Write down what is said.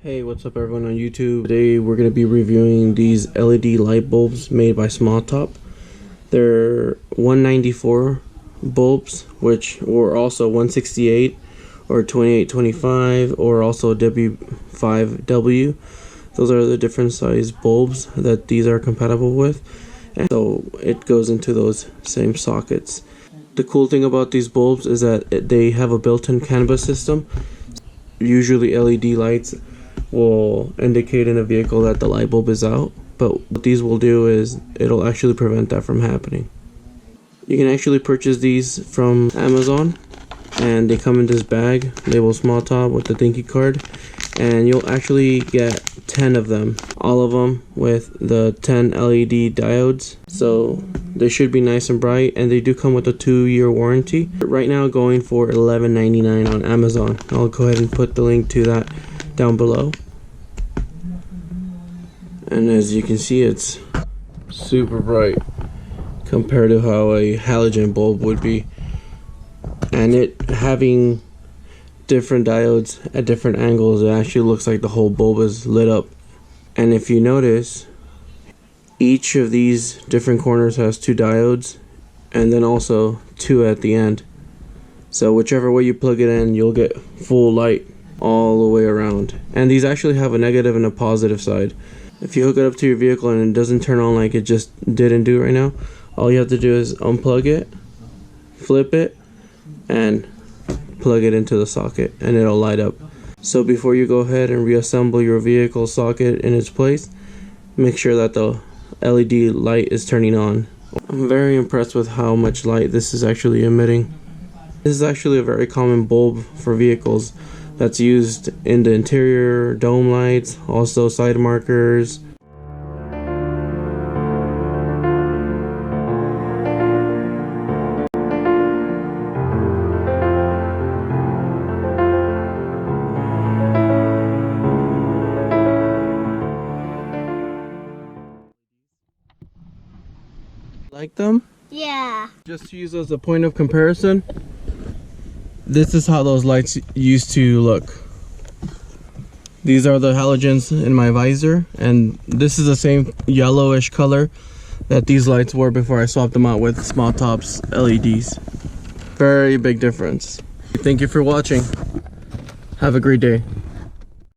Hey, what's up everyone on YouTube? Today we're going to be reviewing these LED light bulbs made by Smautop. They're 194 bulbs, which were also 168 or 2825 or also W5W. Those are the different size bulbs that these are compatible with, and so it goes into those same sockets. The cool thing about these bulbs is that they have a built-in CANBUS system. Usually LED lights will indicate in a vehicle that the light bulb is out, but what these will do is it'll actually prevent that from happening. You can actually purchase these from Amazon, and they come in this bag labeled Smautop with the thank you card, and you'll actually get 10 of them, all of them with the 10 LED diodes, so they should be nice and bright, and they do come with a 2-year warranty. Right now going for $11.99 on Amazon. I'll go ahead and put the link to that down below. And as you can see, it's super bright compared to how a halogen bulb would be, and it having different diodes at different angles, it actually looks like the whole bulb is lit up. And if you notice, each of these different corners has 2 diodes and then also 2 at the end, so whichever way you plug it in, you'll get full light all the way around. And these actually have a negative and a positive side. If you hook it up to your vehicle and it doesn't turn on like it just didn't do right now, all you have to do is unplug it, flip it, and plug it into the socket, and it'll light up. So before you go ahead and reassemble your vehicle socket in its place, make sure that the LED light is turning on. I'm very impressed with how much light this is actually emitting. This is actually a very common bulb for vehicles that's used in the interior, dome lights, also side markers. Like them? Yeah. Just to use as a point of comparison, this is how those lights used to look. These are the halogens in my visor, and this is the same yellowish color that these lights were before I swapped them out with Smautop's LEDs. Very big difference. Thank you for watching. Have a great day.